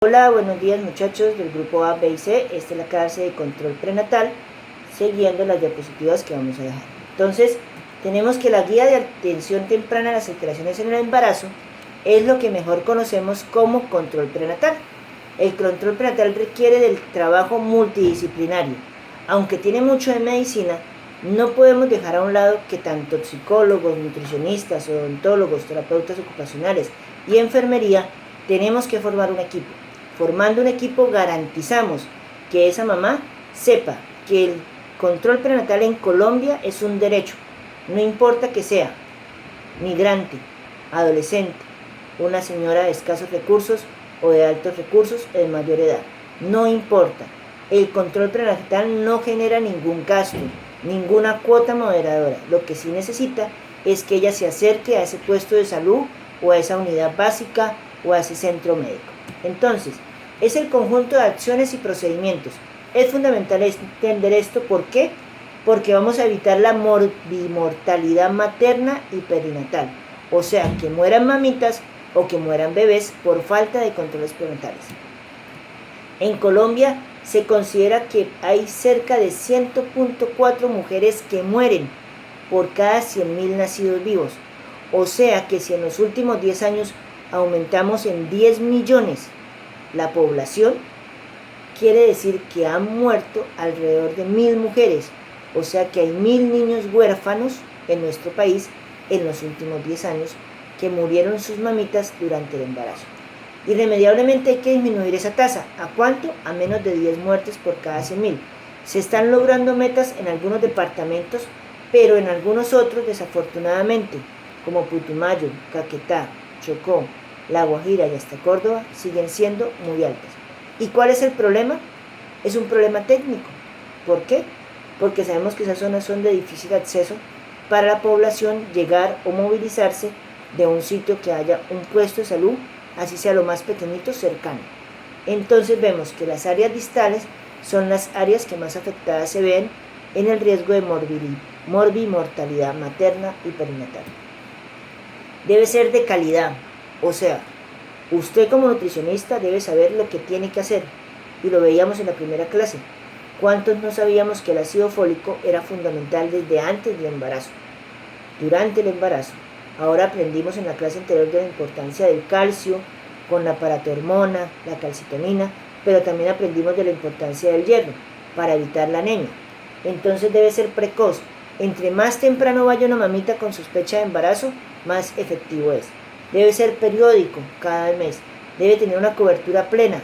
Hola, buenos días muchachos del grupo A, B y C. Esta es la clase de control prenatal, siguiendo las diapositivas que vamos a dejar. Entonces, tenemos que la guía de atención temprana a las alteraciones en el embarazo es lo que mejor conocemos como control prenatal. El control prenatal requiere del trabajo multidisciplinario. Aunque tiene mucho de medicina, no podemos dejar a un lado que tanto psicólogos, nutricionistas, odontólogos, terapeutas ocupacionales y enfermería tenemos que formar un equipo. Formando un equipo garantizamos que esa mamá sepa que el control prenatal en Colombia es un derecho, no importa que sea migrante, adolescente, una señora de escasos recursos o de altos recursos o de mayor edad, no importa. El control prenatal no genera ningún gasto, ninguna cuota moderadora. Lo que sí necesita es que ella se acerque a ese puesto de salud o a esa unidad básica o a ese centro médico. Entonces, es el conjunto de acciones y procedimientos. Es fundamental entender esto. ¿Por qué? Porque vamos a evitar la morbimortalidad materna y perinatal. O sea, que mueran mamitas o que mueran bebés por falta de controles prenatales. En Colombia se considera que hay cerca de 100.4 mujeres que mueren por cada 100.000 nacidos vivos. O sea que si en los últimos 10 años aumentamos en 10 millones la población, quiere decir que han muerto alrededor de 1.000 mujeres, o sea que hay 1.000 niños huérfanos en nuestro país en los últimos 10 años que murieron sus mamitas durante el embarazo. Irremediablemente hay que disminuir esa tasa. ¿A cuánto? A menos de 10 muertes por cada 100.000. Se están logrando metas en algunos departamentos, pero en algunos otros, desafortunadamente, como Putumayo, Caquetá, Chocó, La Guajira y hasta Córdoba, siguen siendo muy altas. ¿Y cuál es el problema? Es un problema técnico. ¿Por qué? Porque sabemos que esas zonas son de difícil acceso para la población llegar o movilizarse de un sitio que haya un puesto de salud, así sea lo más pequeñito, cercano. Entonces vemos que las áreas distales son las áreas que más afectadas se ven en el riesgo de morbimortalidad materna y perinatal. Debe ser de calidad. O sea, usted como nutricionista debe saber lo que tiene que hacer, y lo veíamos en la primera clase. ¿Cuántos no sabíamos que el ácido fólico era fundamental desde antes del embarazo? Durante el embarazo. Ahora aprendimos en la clase anterior de la importancia del calcio, con la paratormona, la calcitonina, pero también aprendimos de la importancia del hierro, para evitar la anemia. Entonces debe ser precoz. Entre más temprano vaya una mamita con sospecha de embarazo, más efectivo es. Debe ser periódico, cada mes. Debe tener una cobertura plena.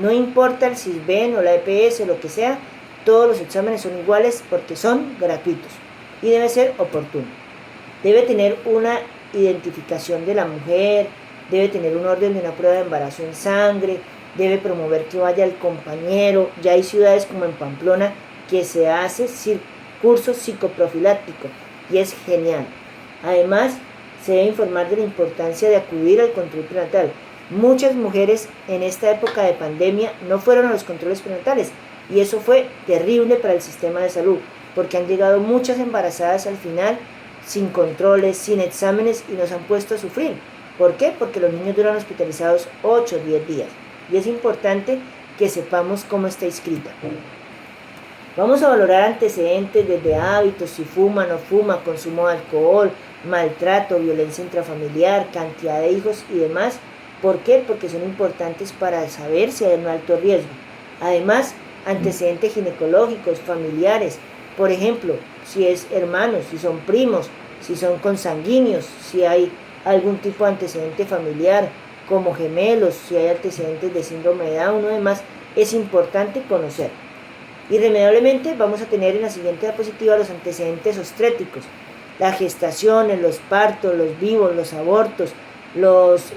No importa el CISBEN o la EPS o lo que sea, todos los exámenes son iguales porque son gratuitos. Y debe ser oportuno. Debe tener una identificación de la mujer, debe tener un orden de una prueba de embarazo en sangre, debe promover que vaya el compañero. Ya hay ciudades como en Pamplona que se hace curso psicoprofiláctico y es genial. Además, se debe informar de la importancia de acudir al control prenatal. Muchas mujeres en esta época de pandemia no fueron a los controles prenatales y eso fue terrible para el sistema de salud, porque han llegado muchas embarazadas al final sin controles, sin exámenes, y nos han puesto a sufrir. ¿Por qué? Porque los niños duran hospitalizados 8 o 10 días y es importante que sepamos cómo está inscrita. Vamos a valorar antecedentes desde hábitos, si fuma, no fuma, consumo de alcohol, maltrato, violencia intrafamiliar, cantidad de hijos y demás. ¿Por qué? Porque son importantes para saber si hay un alto riesgo. Además, antecedentes ginecológicos, familiares, por ejemplo, si es hermanos, si son primos, si son consanguíneos, si hay algún tipo de antecedente familiar, como gemelos, si hay antecedentes de síndrome de Down o demás, es importante conocer. Irremediablemente vamos a tener en la siguiente diapositiva los antecedentes obstétricos, las gestaciones, los partos, los vivos, los abortos, los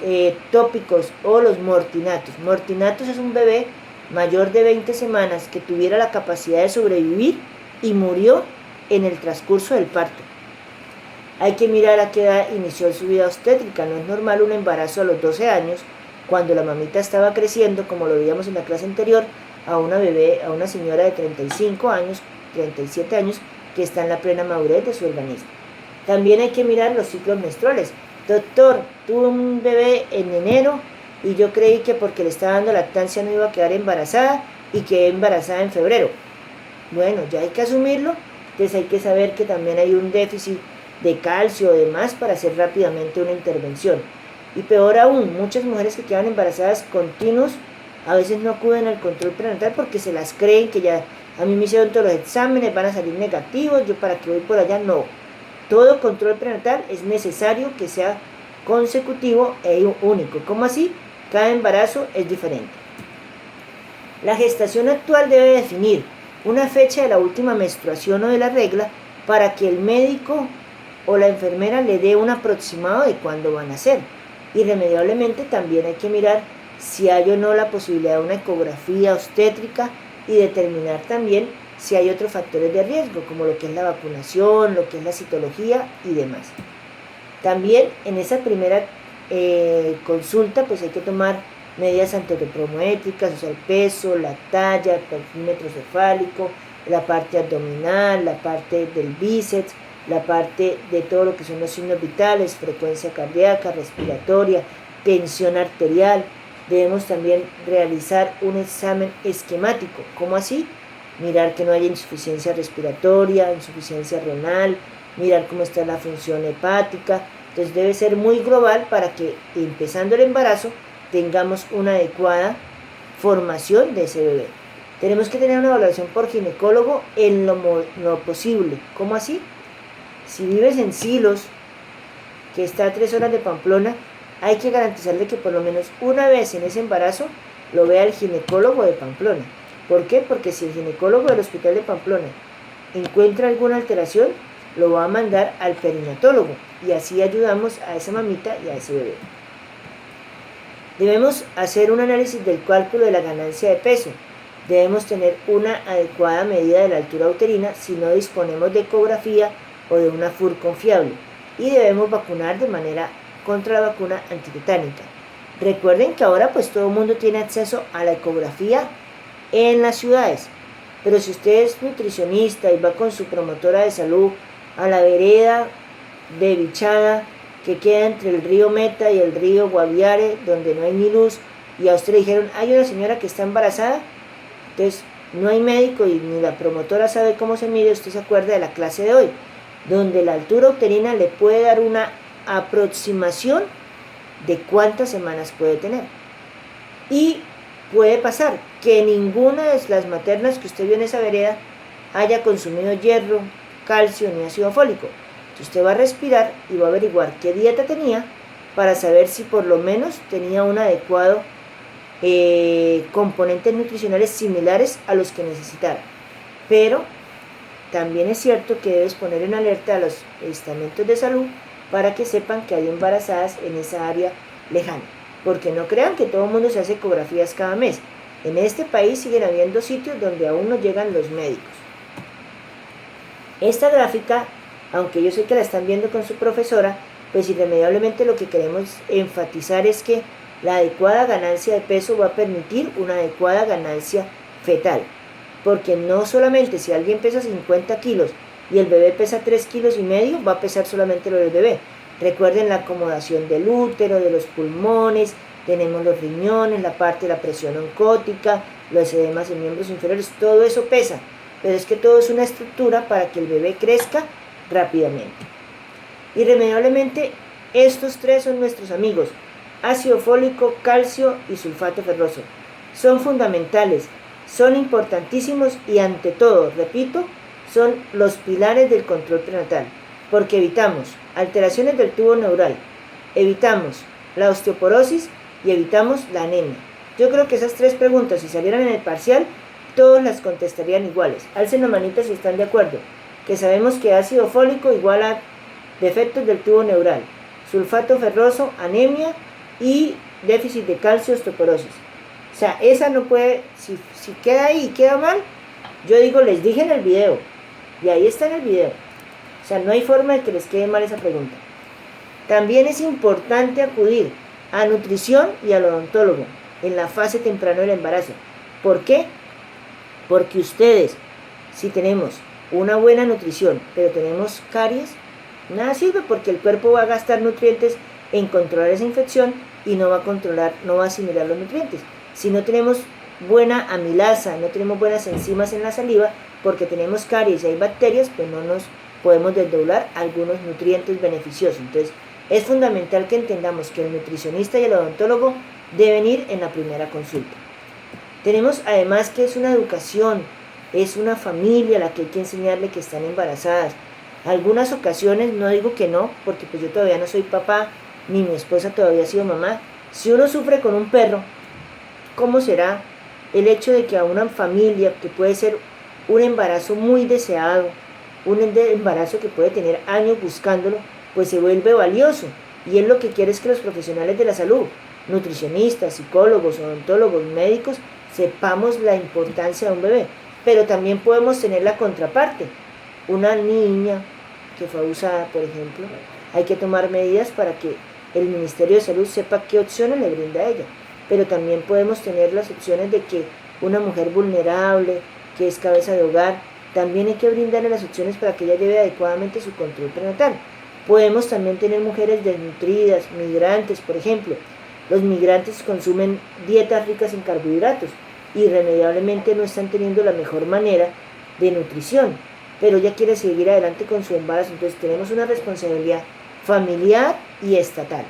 tópicos o los mortinatos. Mortinatos es un bebé mayor de 20 semanas que tuviera la capacidad de sobrevivir y murió en el transcurso del parto. Hay que mirar a qué edad inició su vida obstétrica. No es normal un embarazo a los 12 años, cuando la mamita estaba creciendo, como lo veíamos en la clase anterior, a una señora de 35 años, 37 años, que está en la plena madurez de su organismo. También hay que mirar los ciclos menstruales. Doctor, tuve un bebé en enero y yo creí que porque le estaba dando lactancia no iba a quedar embarazada y quedé embarazada en febrero. Bueno, ya hay que asumirlo, entonces hay que saber que también hay un déficit de calcio o demás para hacer rápidamente una intervención. Y peor aún, muchas mujeres que quedan embarazadas continuos a veces no acuden al control prenatal porque se las creen que ya a mí me hicieron todos los exámenes, van a salir negativos, yo para qué voy por allá. No, todo control prenatal es necesario que sea consecutivo e único. ¿Cómo así? Cada embarazo es diferente. La gestación actual debe definir una fecha de la última menstruación o de la regla para que el médico o la enfermera le dé un aproximado de cuándo van a ser. Irremediablemente también hay que mirar si hay o no la posibilidad de una ecografía obstétrica y determinar también si hay otros factores de riesgo, como lo que es la vacunación, lo que es la citología y demás. También en esa primera consulta pues hay que tomar medidas antropométricas, o sea, el peso, la talla, el parquímetro cefálico, la parte abdominal, la parte del bíceps, la parte de todo lo que son los signos vitales, frecuencia cardíaca, respiratoria, tensión arterial. Debemos también realizar un examen esquemático. ¿Cómo así? Mirar que no haya insuficiencia respiratoria, insuficiencia renal, mirar cómo está la función hepática. Entonces debe ser muy global para que empezando el embarazo tengamos una adecuada formación de ese bebé. Tenemos que tener una evaluación por ginecólogo en lo posible. ¿Cómo así? Si vives en Silos, que está a 3 horas de Pamplona, hay que garantizarle que por lo menos una vez en ese embarazo lo vea el ginecólogo de Pamplona. ¿Por qué? Porque si el ginecólogo del hospital de Pamplona encuentra alguna alteración, lo va a mandar al perinatólogo y así ayudamos a esa mamita y a ese bebé. Debemos hacer un análisis del cálculo de la ganancia de peso. Debemos tener una adecuada medida de la altura uterina si no disponemos de ecografía o de una FUR confiable. Y debemos vacunar de manera contra la vacuna antitetánica. Recuerden que ahora pues todo el mundo tiene acceso a la ecografía en las ciudades. Pero si usted es nutricionista y va con su promotora de salud a la vereda de Bichada, que queda entre el río Meta y el río Guaviare, donde no hay ni luz, y a usted le dijeron, hay una señora que está embarazada, entonces no hay médico y ni la promotora sabe cómo se mide, usted se acuerda de la clase de hoy, donde la altura uterina le puede dar una aproximación de cuántas semanas puede tener. Y puede pasar que ninguna de las maternas que usted vio en esa vereda haya consumido hierro, calcio ni ácido fólico. Entonces usted va a respirar y va a averiguar qué dieta tenía para saber si por lo menos tenía un adecuado componentes nutricionales similares a los que necesitara. Pero también es cierto que debes poner en alerta a los estamentos de salud para que sepan que hay embarazadas en esa área lejana. Porque no crean que todo el mundo se hace ecografías cada mes. En este país siguen habiendo sitios donde aún no llegan los médicos. Esta gráfica, aunque yo sé que la están viendo con su profesora, pues irremediablemente lo que queremos enfatizar es que la adecuada ganancia de peso va a permitir una adecuada ganancia fetal. Porque no solamente si alguien pesa 50 kilos y el bebé pesa 3,5 kilos, va a pesar solamente lo del bebé. Recuerden la acomodación del útero, de los pulmones, tenemos los riñones, la parte de la presión oncótica, los edemas en miembros inferiores, todo eso pesa. Pero es que todo es una estructura para que el bebé crezca rápidamente. Irremediablemente, estos tres son nuestros amigos: ácido fólico, calcio y sulfato ferroso. Son fundamentales, son importantísimos y ante todo, repito, son los pilares del control prenatal, porque evitamos alteraciones del tubo neural, evitamos la osteoporosis y evitamos la anemia. Yo creo que esas tres preguntas, si salieran en el parcial, todos las contestarían iguales. Alcen la manita si están de acuerdo, que sabemos que ácido fólico igual a defectos del tubo neural, sulfato ferroso, anemia y déficit de calcio, osteoporosis. O sea, esa no puede, si queda ahí y queda mal, yo digo, les dije en el video, y ahí está en el video. O sea, no hay forma de que les quede mal esa pregunta. También es importante acudir a nutrición y al odontólogo en la fase temprana del embarazo. ¿Por qué? Porque ustedes, si tenemos una buena nutrición, pero tenemos caries, nada sirve porque el cuerpo va a gastar nutrientes en controlar esa infección y no va a controlar, no va a asimilar los nutrientes. Si no tenemos buena amilasa, no tenemos buenas enzimas en la saliva, porque tenemos caries y hay bacterias, pues no nos podemos desdoblar algunos nutrientes beneficiosos. Entonces, es fundamental que entendamos que el nutricionista y el odontólogo deben ir en la primera consulta. Tenemos además que es una educación, es una familia a la que hay que enseñarle que están embarazadas. Algunas ocasiones, no digo que no, porque pues yo todavía no soy papá, ni mi esposa todavía ha sido mamá. Si uno sufre con un perro, ¿cómo será el hecho de que a una familia, que puede ser un embarazo muy deseado, un embarazo que puede tener años buscándolo, pues se vuelve valioso? Y él lo que quiere es que los profesionales de la salud, nutricionistas, psicólogos, odontólogos, médicos, sepamos la importancia de un bebé. Pero también podemos tener la contraparte. Una niña que fue abusada, por ejemplo, hay que tomar medidas para que el Ministerio de Salud sepa qué opciones le brinda a ella. Pero también podemos tener las opciones de que una mujer vulnerable, que es cabeza de hogar, también hay que brindarle las opciones para que ella lleve adecuadamente su control prenatal. Podemos también tener mujeres desnutridas, migrantes, por ejemplo. Los migrantes consumen dietas ricas en carbohidratos, irremediablemente no están teniendo la mejor manera de nutrición, pero ella quiere seguir adelante con su embarazo. Entonces tenemos una responsabilidad familiar y estatal.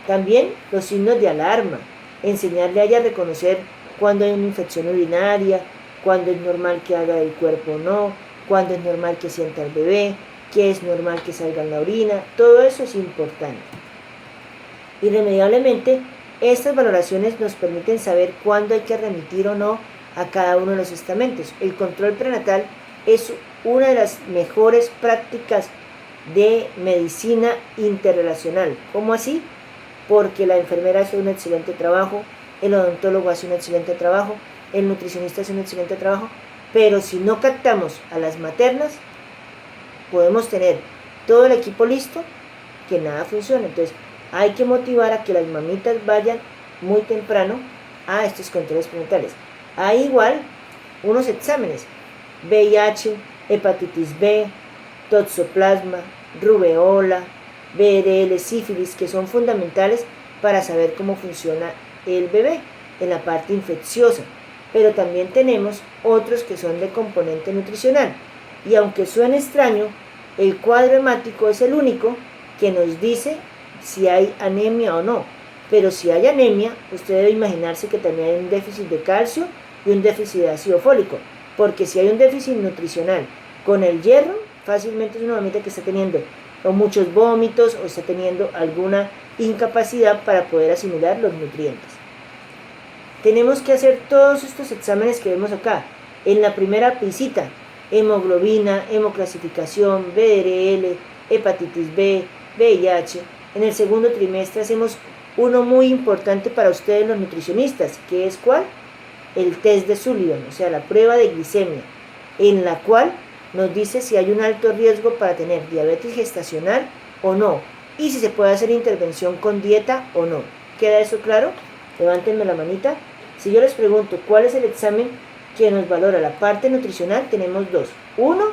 También los signos de alarma, enseñarle a ella a reconocer cuando hay una infección urinaria, cuando es normal que haga del cuerpo o no, cuando es normal que sienta el bebé, que es normal que salga en la orina. Todo eso es importante. Irremediablemente, estas valoraciones nos permiten saber cuándo hay que remitir o no a cada uno de los estamentos. El control prenatal es una de las mejores prácticas de medicina interrelacional. ¿Cómo así? Porque la enfermera hace un excelente trabajo, el odontólogo hace un excelente trabajo, el nutricionista hace un excelente trabajo, pero si no captamos a las maternas, podemos tener todo el equipo listo, que nada funciona. Entonces, hay que motivar a que las mamitas vayan muy temprano a estos controles prenatales. Hay igual unos exámenes: VIH, hepatitis B, toxoplasma, rubeola, BRL, sífilis, que son fundamentales para saber cómo funciona el bebé en la parte infecciosa. Pero también tenemos otros que son de componente nutricional. Y aunque suene extraño, el cuadro hemático es el único que nos dice si hay anemia o no. Pero si hay anemia, usted debe imaginarse que también hay un déficit de calcio y un déficit de ácido fólico. Porque si hay un déficit nutricional con el hierro, fácilmente es una mamita que está teniendo o muchos vómitos o está teniendo alguna incapacidad para poder asimilar los nutrientes. Tenemos que hacer todos estos exámenes que vemos acá. En la primera visita: hemoglobina, hemoclasificación, BRL, hepatitis B, VIH. En el segundo trimestre hacemos uno muy importante para ustedes los nutricionistas, que es ¿cuál? El test de Sullivan, o sea, la prueba de glicemia, en la cual nos dice si hay un alto riesgo para tener diabetes gestacional o no, y si se puede hacer intervención con dieta o no. ¿Queda eso claro? Levántenme la manita. Si yo les pregunto cuál es el examen que nos valora la parte nutricional, tenemos dos. Uno,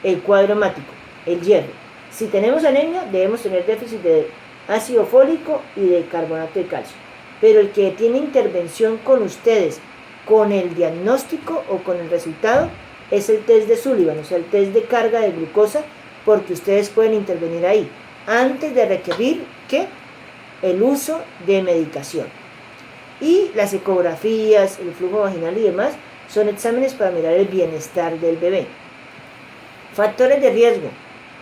el cuadro hemático, el hierro. Si tenemos anemia, debemos tener déficit de ácido fólico y de carbonato de calcio. Pero el que tiene intervención con ustedes, con el diagnóstico o con el resultado, es el test de Sullivan, o sea, el test de carga de glucosa, porque ustedes pueden intervenir ahí antes de requerir ¿qué? El uso de medicación. Y las ecografías, el flujo vaginal y demás son exámenes para mirar el bienestar del bebé. Factores de riesgo.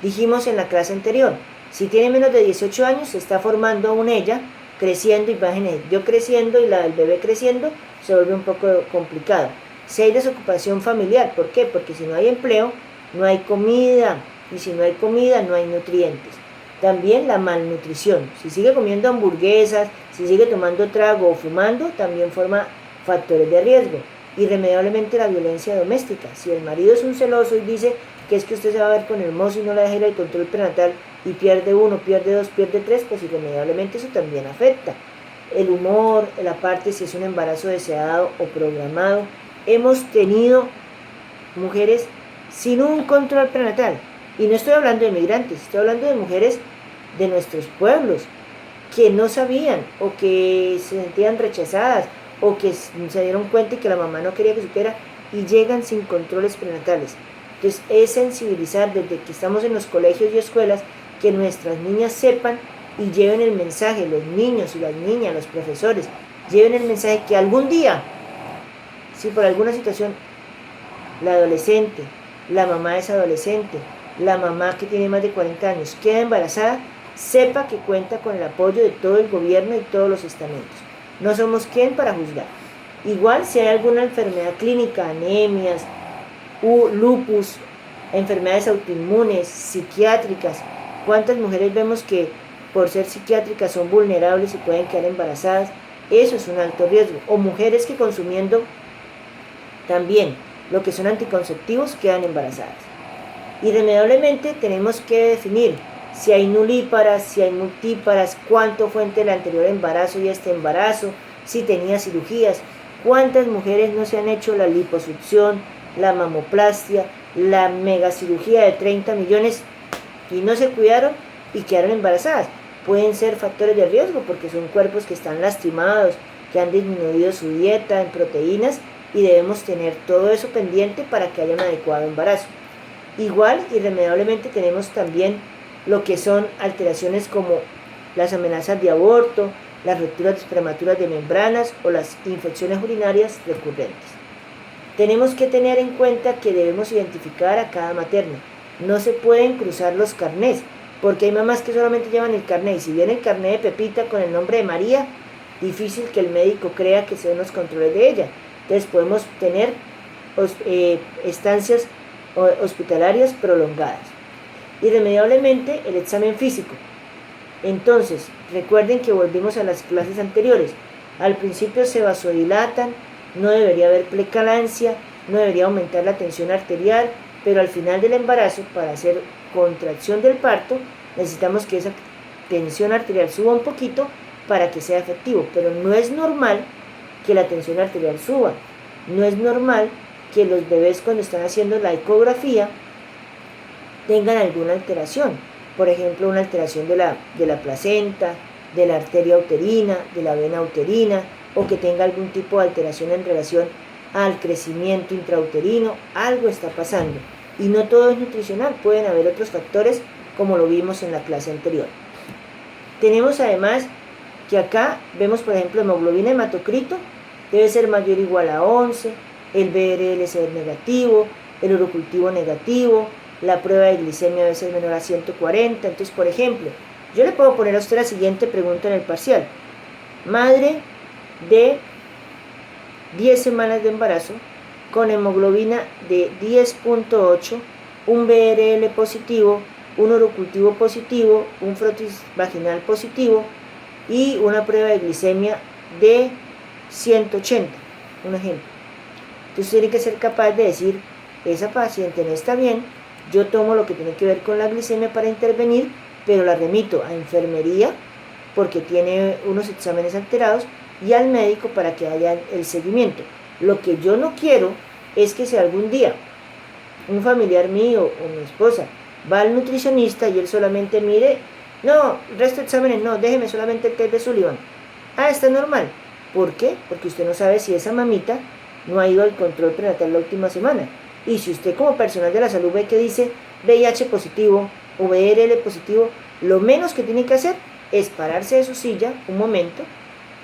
Dijimos en la clase anterior, si tiene menos de 18 años, se está formando aún ella, creciendo, imagínense, yo creciendo y la del bebé creciendo, se vuelve un poco complicado. Si hay desocupación familiar, ¿por qué? Porque si no hay empleo, no hay comida, y si no hay comida, no hay nutrientes. También la malnutrición. Si sigue comiendo hamburguesas, si sigue tomando trago o fumando, también forma factores de riesgo. Irremediablemente la violencia doméstica. Si el marido es un celoso y dice que es que usted se va a ver con el mozo y no le deja ir al control prenatal y pierde uno, pierde dos, pierde tres, pues irremediablemente eso también afecta. El humor, la parte si es un embarazo deseado o programado. Hemos tenido mujeres sin un control prenatal. Y no estoy hablando de migrantes, estoy hablando de mujeres de nuestros pueblos que no sabían o que se sentían rechazadas o que se dieron cuenta y que la mamá no quería que supiera y llegan sin controles prenatales. Entonces es sensibilizar desde que estamos en los colegios y escuelas que nuestras niñas sepan y lleven el mensaje, los niños y las niñas, los profesores, lleven el mensaje que algún día, si por alguna situación la adolescente, la mamá es adolescente, la mamá que tiene más de 40 años queda embarazada, sepa que cuenta con el apoyo de todo el gobierno y todos los estamentos. No somos quien para juzgar. Igual si hay alguna enfermedad clínica, anemias, lupus, enfermedades autoinmunes, psiquiátricas, ¿cuántas mujeres vemos que por ser psiquiátricas son vulnerables y pueden quedar embarazadas? Eso es un alto riesgo. O mujeres que consumiendo también lo que son anticonceptivos quedan embarazadas. Irremediablemente tenemos que definir si hay nulíparas, si hay multíparas, cuánto fue entre el anterior embarazo y este embarazo, si tenía cirugías, cuántas mujeres no se han hecho la liposucción, la mamoplastia, la megacirugía de 30 millones y no se cuidaron y quedaron embarazadas. Pueden ser factores de riesgo porque son cuerpos que están lastimados, que han disminuido su dieta en proteínas y debemos tener todo eso pendiente para que haya un adecuado embarazo. Igual, irremediablemente tenemos también lo que son alteraciones como las amenazas de aborto, las rupturas prematuras de membranas o las infecciones urinarias recurrentes. Tenemos que tener en cuenta que debemos identificar a cada materna. No se pueden cruzar los carnés, porque hay mamás que solamente llevan el carné, y si viene el carné de Pepita con el nombre de María, difícil que el médico crea que sean los controles de ella. Entonces podemos tener estancias hospitalarias prolongadas. Irremediablemente el examen físico. Entonces, recuerden que volvimos a las clases anteriores. Al principio se vasodilatan, no debería haber precalancia, no debería aumentar la tensión arterial, pero al final del embarazo, para hacer contracción del parto, necesitamos que esa tensión arterial suba un poquito para que sea efectivo, pero no es normal que la tensión arterial suba, no es normal que los bebés cuando están haciendo la ecografía tengan alguna alteración, por ejemplo una alteración de la placenta, de la arteria uterina, de la vena uterina, o que tenga algún tipo de alteración en relación al crecimiento intrauterino. Algo está pasando y no todo es nutricional, pueden haber otros factores como lo vimos en la clase anterior. Tenemos además que acá vemos por ejemplo hemoglobina hematocrito debe ser mayor o igual a 11, el BRL ser negativo, el urocultivo negativo, la prueba de glicemia debe ser menor a 140. Entonces, por ejemplo, yo le puedo poner a usted la siguiente pregunta en el parcial: madre de 10 semanas de embarazo con hemoglobina de 10.8, un BRL positivo, un urocultivo positivo, un frotis vaginal positivo y una prueba de glicemia de 180, un ejemplo. Entonces tiene que ser capaz de decir, esa paciente no está bien, yo tomo lo que tiene que ver con la glicemia para intervenir, pero la remito a enfermería porque tiene unos exámenes alterados y al médico para que haya el seguimiento. Lo que yo no quiero es que si algún día un familiar mío o mi esposa va al nutricionista y él solamente mire, no, el resto de exámenes no, déjeme solamente el test de Sullivan. Ah, está normal. ¿Por qué? Porque usted no sabe si esa mamita no ha ido al control prenatal la última semana. Y si usted como personal de la salud ve que dice VIH positivo o BRL positivo, lo menos que tiene que hacer es pararse de su silla un momento.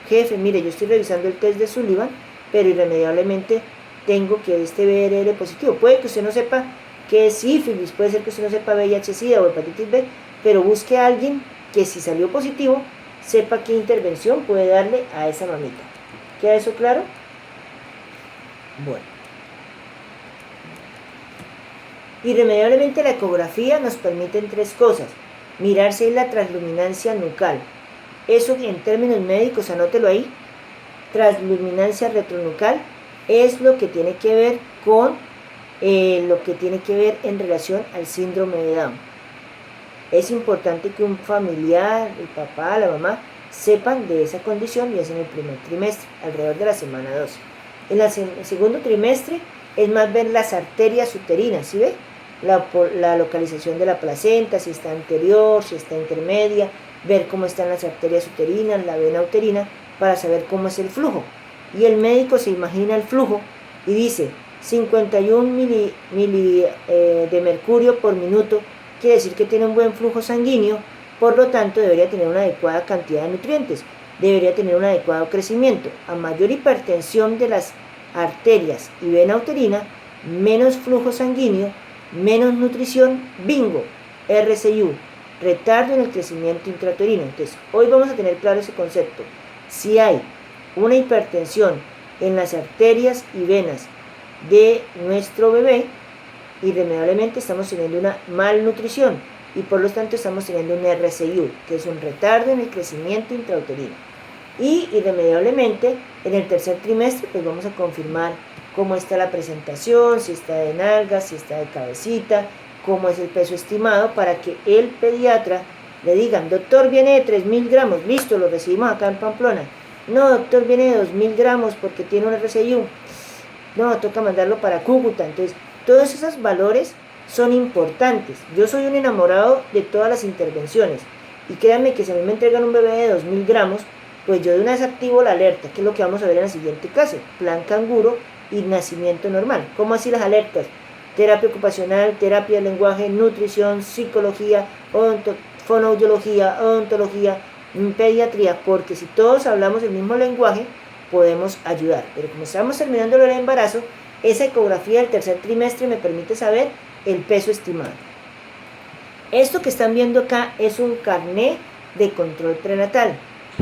Jefe, mire, yo estoy revisando el test de Sullivan, pero irremediablemente tengo que este BRL positivo. Puede que usted no sepa qué es sífilis, puede ser que usted no sepa VIH-Sida o hepatitis B, pero busque a alguien que si salió positivo, sepa qué intervención puede darle a esa mamita. ¿Queda eso claro? Bueno. Irremediablemente la ecografía nos permite tres cosas: mirar si hay la transluminancia nucal. Eso en términos médicos, anótelo ahí, transluminancia retronucal, es lo que tiene que ver con lo que tiene que ver en relación al síndrome de Down. Es importante que un familiar, el papá, la mamá, sepan de esa condición, y es en el primer trimestre, alrededor de la semana 12. En el segundo trimestre es más ver las arterias uterinas, ¿sí ve? La localización de la placenta, si está anterior, si está intermedia, ver cómo están las arterias uterinas, la vena uterina, para saber cómo es el flujo. Y el médico se imagina el flujo y dice 51 mili de mercurio por minuto, quiere decir que tiene un buen flujo sanguíneo, por lo tanto debería tener una adecuada cantidad de nutrientes, debería tener un adecuado crecimiento. A mayor hipertensión de las arterias y vena uterina, menos flujo sanguíneo, menos nutrición, bingo, RCU, retardo en el crecimiento intrauterino. Entonces, hoy vamos a tener claro ese concepto. Si hay una hipertensión en las arterias y venas de nuestro bebé, irremediablemente estamos teniendo una malnutrición y por lo tanto estamos teniendo un RCU, que es un retardo en el crecimiento intrauterino. Y irremediablemente en el tercer trimestre pues vamos a confirmar cómo está la presentación, si está de nalgas, si está de cabecita, cómo es el peso estimado, para que el pediatra le digan, doctor, viene de 3.000 gramos, listo, lo recibimos acá en Pamplona. No, doctor, viene de 2.000 gramos porque tiene un RCU. No, toca mandarlo para Cúcuta. Entonces, todos esos valores son importantes. Yo soy un enamorado de todas las intervenciones. Y créanme que si a mí me entregan un bebé de 2.000 gramos, pues yo de una vez activo la alerta, que es lo que vamos a ver en la siguiente clase. Plan canguro y nacimiento normal. ¿Cómo así las alertas? Terapia ocupacional, terapia de lenguaje, nutrición, psicología, fonoaudiología, odontología, pediatría, porque si todos hablamos el mismo lenguaje, podemos ayudar. Pero como estamos terminando el embarazo, esa ecografía del tercer trimestre me permite saber el peso estimado. Esto que están viendo acá es un carné de control prenatal.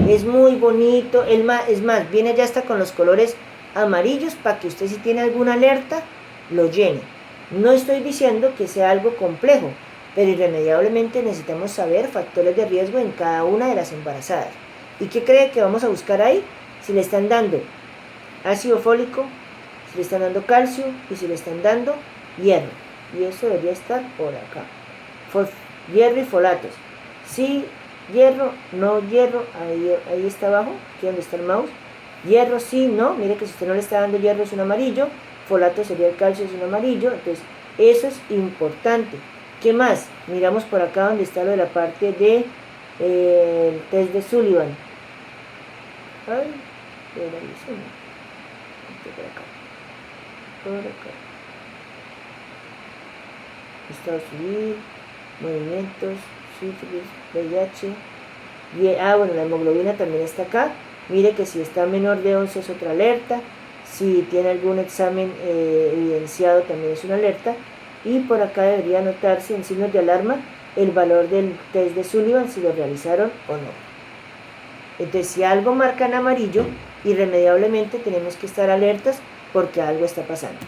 Es muy bonito, es más, viene ya hasta con los colores amarillos para que usted, si tiene alguna alerta, lo llene. No estoy diciendo que sea algo complejo, pero irremediablemente necesitamos saber factores de riesgo en cada una de las embarazadas. ¿Y qué cree que vamos a buscar ahí? Si le están dando ácido fólico, si le están dando calcio y si le están dando hierro. Y eso debería estar por acá. Hierro y folatos. Sí, hierro, no hierro, ahí está abajo, aquí donde está el mouse. Hierro sí, no, mire que si usted no le está dando hierro es un amarillo, folato sería el calcio, es un amarillo, entonces eso es importante. ¿Qué más? Miramos por acá donde está lo de la parte de el test de Sullivan. Ay, por acá. Por acá. Estado civil, movimientos, sífilis, VIH. Bueno, la hemoglobina también está acá. Mire que si está menor de 11 es otra alerta. Si tiene algún examen evidenciado también es una alerta. Y por acá debería anotarse en signos de alarma el valor del test de Sullivan, si lo realizaron o no. Entonces, si algo marca en amarillo, irremediablemente tenemos que estar alertas porque algo está pasando.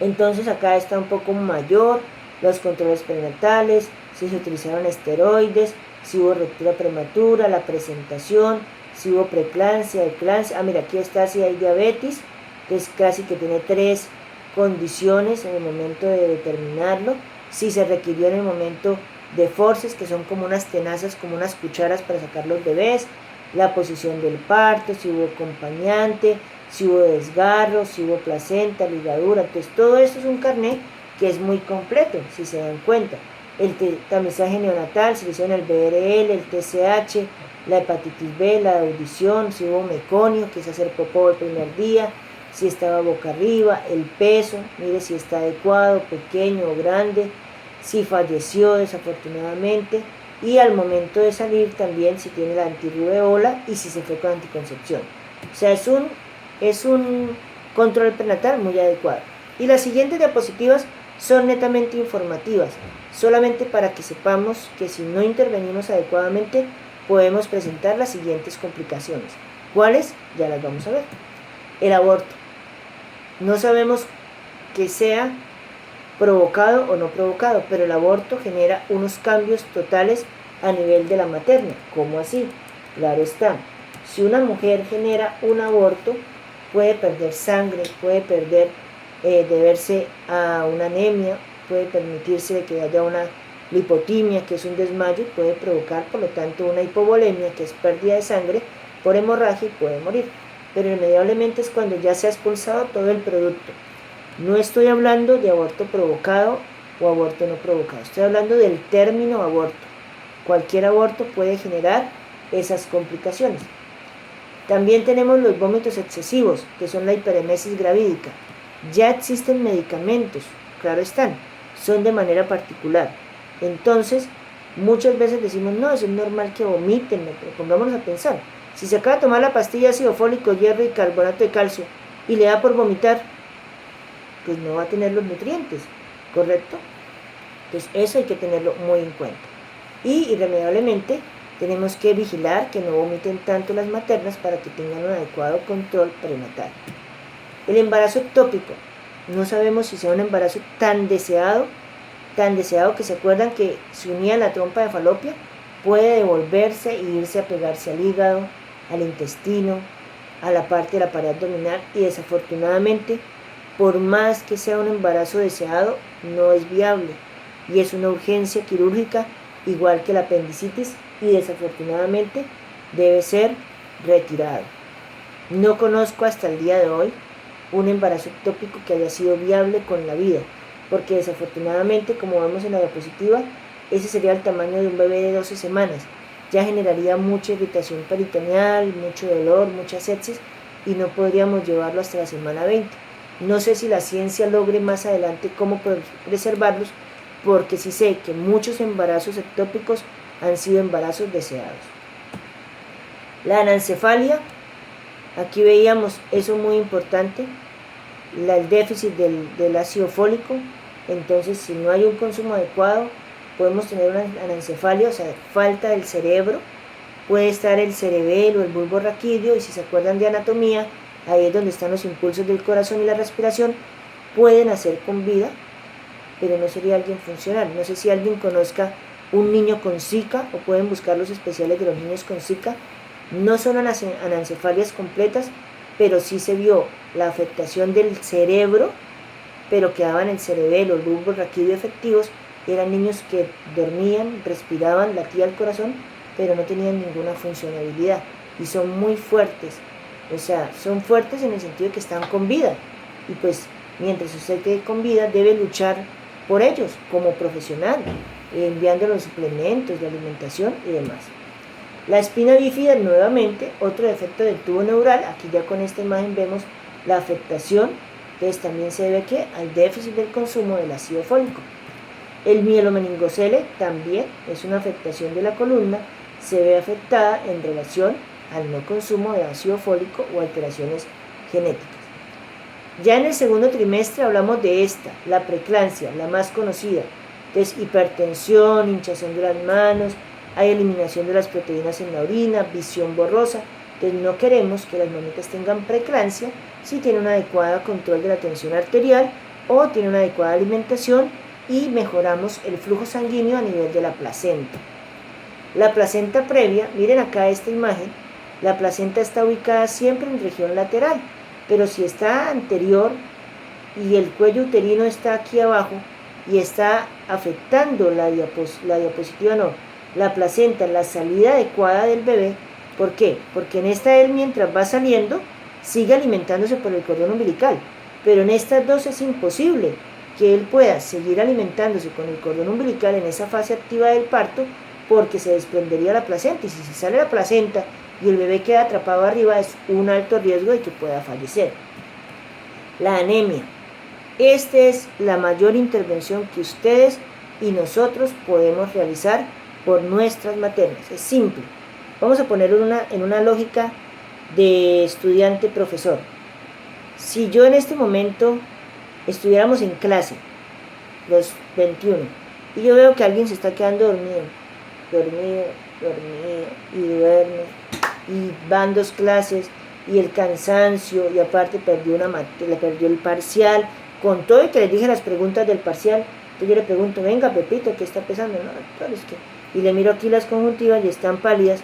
Entonces acá está un poco mayor los controles prenatales, si se utilizaron esteroides, si hubo ruptura prematura, la presentación, si hubo preeclampsia, eclampsia. Mira, aquí está si hay diabetes, que es casi que tiene 3 condiciones en el momento de determinarlo. Si se requirió en el momento de forces, que son como unas tenazas, como unas cucharas para sacar los bebés, la posición del parto, si hubo acompañante, si hubo desgarro, si hubo placenta, ligadura. Entonces todo esto es un carnet que es muy completo, si se dan cuenta. El tamizaje neonatal, si le hicieron el BRL, el TSH, la hepatitis B, la audición, si hubo meconio, que es hacer popó el primer día, si estaba boca arriba, el peso, mire si está adecuado, pequeño o grande, si falleció desafortunadamente, y al momento de salir también si tiene la antirrubeola y si se fue con anticoncepción. O sea, es un control prenatal muy adecuado. Y las siguientes diapositivas son netamente informativas, solamente para que sepamos que si no intervenimos adecuadamente podemos presentar las siguientes complicaciones. ¿Cuáles? Ya las vamos a ver. El aborto. No sabemos que sea provocado o no provocado, pero el aborto genera unos cambios totales a nivel de la materna. ¿Cómo así? Claro está. Si una mujer genera un aborto, puede perder sangre, puede perder, deberse a una anemia, puede permitirse que haya una lipotimia, que es un desmayo, puede provocar por lo tanto una hipovolemia, que es pérdida de sangre por hemorragia, y puede morir. Pero irremediablemente es cuando ya se ha expulsado todo el producto. No estoy hablando de aborto provocado o aborto no provocado, estoy hablando del término aborto. Cualquier aborto puede generar esas complicaciones. También tenemos los vómitos excesivos, que son la hiperemesis gravídica. Ya existen medicamentos, claro están, son de manera particular. Entonces, muchas veces decimos, no, eso es normal que vomiten, pero pongámonos a pensar. Si se acaba de tomar la pastilla ácido fólico, hierro y carbonato de calcio y le da por vomitar, pues no va a tener los nutrientes, ¿correcto? Entonces eso hay que tenerlo muy en cuenta. Y irremediablemente tenemos que vigilar que no vomiten tanto las maternas para que tengan un adecuado control prenatal. El embarazo ectópico, no sabemos si sea un embarazo tan deseado que se acuerdan que se unía en la trompa de Falopia, puede devolverse e irse a pegarse al hígado, al intestino, a la parte de la pared abdominal, y desafortunadamente, por más que sea un embarazo deseado, no es viable y es una urgencia quirúrgica igual que la apendicitis, y desafortunadamente debe ser retirado. No conozco hasta el día de hoy un embarazo ectópico que haya sido viable con la vida, porque desafortunadamente, como vemos en la diapositiva, ese sería el tamaño de un bebé de 12 semanas. Ya generaría mucha irritación peritoneal, mucho dolor, mucha sepsis, y no podríamos llevarlo hasta la semana 20. No sé si la ciencia logre más adelante cómo poder preservarlos, porque sí sé que muchos embarazos ectópicos han sido embarazos deseados. La anencefalia, aquí veíamos eso muy importante, el déficit del ácido fólico. Entonces, si no hay un consumo adecuado, podemos tener una anencefalia, o sea, falta del cerebro. Puede estar el cerebelo, el bulbo raquídeo, y si se acuerdan de anatomía, ahí es donde están los impulsos del corazón y la respiración. Pueden nacer con vida, pero no sería alguien funcional. No sé si alguien conozca un niño con Zika, o pueden buscar los especiales de los niños con Zika. No son anencefalias completas, pero sí se vio la afectación del cerebro, pero quedaban el cerebelo, el bulbo raquídeo efectivos. Eran niños que dormían, respiraban, latía el corazón, pero no tenían ninguna funcionalidad, y son muy fuertes. O sea, son fuertes en el sentido de que están con vida, y pues mientras usted quede con vida debe luchar por ellos como profesional, enviando los suplementos de alimentación y demás. La espina bífida, nuevamente, otro defecto del tubo neural. Aquí ya con esta imagen vemos la afectación, entonces también se debe ¿qué? Al déficit del consumo del ácido fólico. El mielomeningocele también es una afectación de la columna, se ve afectada en relación al no consumo de ácido fólico o alteraciones genéticas. Ya en el segundo trimestre hablamos de esta, la preeclampsia, la más conocida. Entonces, hipertensión, hinchazón de las manos, hay eliminación de las proteínas en la orina, visión borrosa. Entonces, no queremos que las mamitas tengan preeclampsia si tienen un adecuado control de la tensión arterial o tienen una adecuada alimentación, y mejoramos el flujo sanguíneo a nivel de la placenta. La placenta previa, miren acá esta imagen, la placenta está ubicada siempre en región lateral, pero si está anterior y el cuello uterino está aquí abajo y está afectando la diapositiva, no, la placenta, la salida adecuada del bebé. ¿Por qué? Porque en esta él, mientras va saliendo, sigue alimentándose por el cordón umbilical, pero en estas dos es imposible que él pueda seguir alimentándose con el cordón umbilical en esa fase activa del parto, porque se desprendería la placenta, y si se sale la placenta y el bebé queda atrapado arriba, es un alto riesgo de que pueda fallecer. La anemia. Esta es la mayor intervención que ustedes y nosotros podemos realizar por nuestras maternas. Es simple. Vamos a ponerlo en una lógica de estudiante-profesor. Si yo en este momento estuviéramos en clase, los 21, y yo veo que alguien se está quedando dormido, y duerme, y van 2 clases, y el cansancio, y aparte perdió el parcial, con todo y que les dije las preguntas del parcial. Entonces yo le pregunto, venga Pepito, ¿qué está pesando? No, doctor, es que... Y le miro aquí las conjuntivas y están pálidas.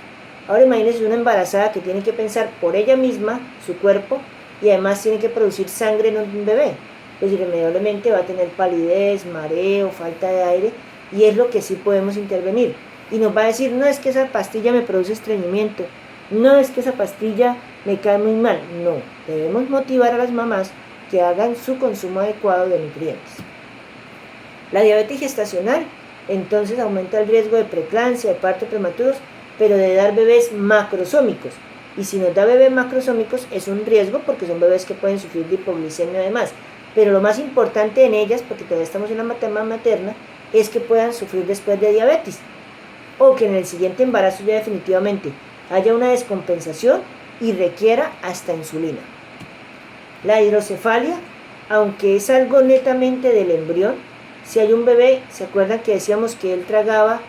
Ahora imagínense una embarazada que tiene que pensar por ella misma, su cuerpo, y además tiene que producir sangre en un bebé. Pues irremediablemente va a tener palidez, mareo, falta de aire, y es lo que sí podemos intervenir. Y nos va a decir, no es que esa pastilla me produce estreñimiento, no es que esa pastilla me cae muy mal. No, debemos motivar a las mamás que hagan su consumo adecuado de nutrientes. La diabetes gestacional entonces aumenta el riesgo de preeclampsia, de parto prematuros, pero de dar bebés macrosómicos. Y si nos da bebés macrosómicos es un riesgo porque son bebés que pueden sufrir de hipoglicemia además. Pero lo más importante en ellas, porque todavía estamos en la etapa materna, es que puedan sufrir después de diabetes. O que en el siguiente embarazo ya definitivamente haya una descompensación y requiera hasta insulina. La hidrocefalia, aunque es algo netamente del embrión, si hay un bebé, ¿se acuerdan que decíamos que él tragaba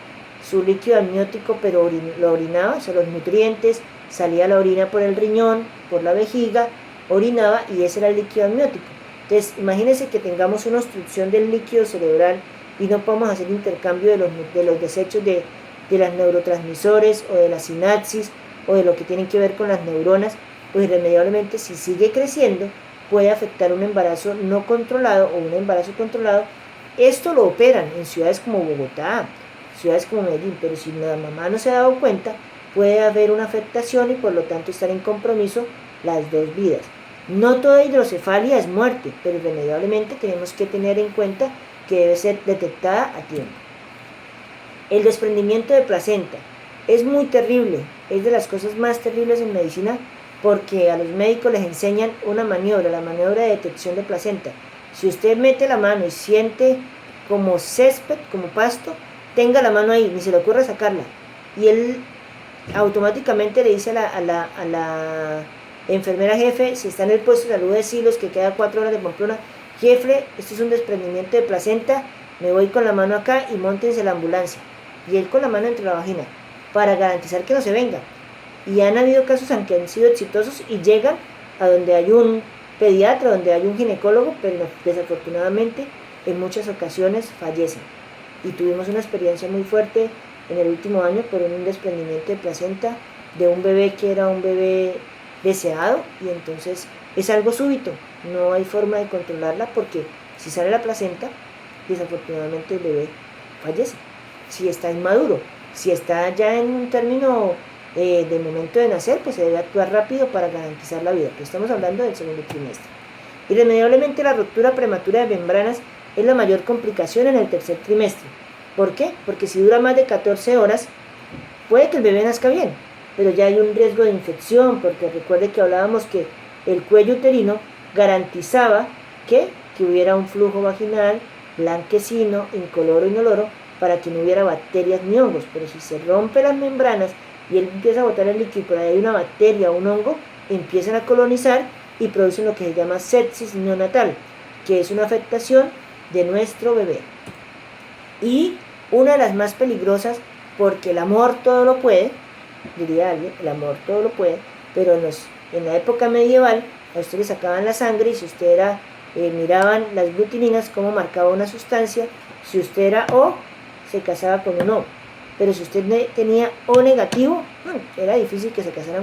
su líquido amniótico pero lo orinaba? O sea, los nutrientes, salía la orina por el riñón, por la vejiga, orinaba y ese era el líquido amniótico. Entonces, imagínense que tengamos una obstrucción del líquido cerebral y no podemos hacer intercambio de los desechos de los neurotransmisores o de la sinapsis o de lo que tienen que ver con las neuronas, pues irremediablemente si sigue creciendo puede afectar un embarazo no controlado o un embarazo controlado. Esto lo operan en ciudades como Bogotá, ciudades como Medellín, pero si la mamá no se ha dado cuenta, puede haber una afectación y por lo tanto estar en compromiso las dos vidas. No toda hidrocefalia es muerte, pero irremediablemente tenemos que tener en cuenta que debe ser detectada a tiempo. El desprendimiento de placenta es muy terrible, es de las cosas más terribles en medicina porque a los médicos les enseñan una maniobra, la maniobra de detección de placenta. Si usted mete la mano y siente como césped, como pasto, tenga la mano ahí, ni se le ocurra sacarla. Y él automáticamente le dice a la enfermera jefe, si está en el puesto de salud de Silos, que queda 4 horas de Pamplona, jefe, esto es un desprendimiento de placenta, me voy con la mano acá y móntense la ambulancia. Y él con la mano entre la vagina, para garantizar que no se venga. Y han habido casos que han sido exitosos y llegan a donde hay un pediatra, donde hay un ginecólogo, pero desafortunadamente en muchas ocasiones fallecen. Y tuvimos una experiencia muy fuerte en el último año por un desprendimiento de placenta de un bebé que era un bebé deseado y entonces es algo súbito, no hay forma de controlarla porque si sale la placenta, desafortunadamente el bebé fallece. Si está inmaduro, si está ya en un término de momento de nacer, pues se debe actuar rápido para garantizar la vida, pero estamos hablando del segundo trimestre. Irremediablemente la ruptura prematura de membranas es la mayor complicación en el tercer trimestre. ¿Por qué? Porque si dura más de 14 horas, puede que el bebé nazca bien, pero ya hay un riesgo de infección, porque recuerde que hablábamos que el cuello uterino garantizaba que hubiera un flujo vaginal blanquecino, incoloro, inoloro, para que no hubiera bacterias ni hongos, pero si se rompe las membranas y él empieza a botar el líquido, por ahí hay una bacteria o un hongo, empiezan a colonizar y producen lo que se llama sepsis neonatal, que es una afectación de nuestro bebé. Y una de las más peligrosas, porque el amor todo lo puede, diría alguien, el amor todo lo puede, pero en la época medieval a usted le sacaban la sangre y si usted era, miraban las glutininas como marcaba una sustancia, si usted era O, se casaba con un O, pero si usted tenía O negativo, era difícil que se casaran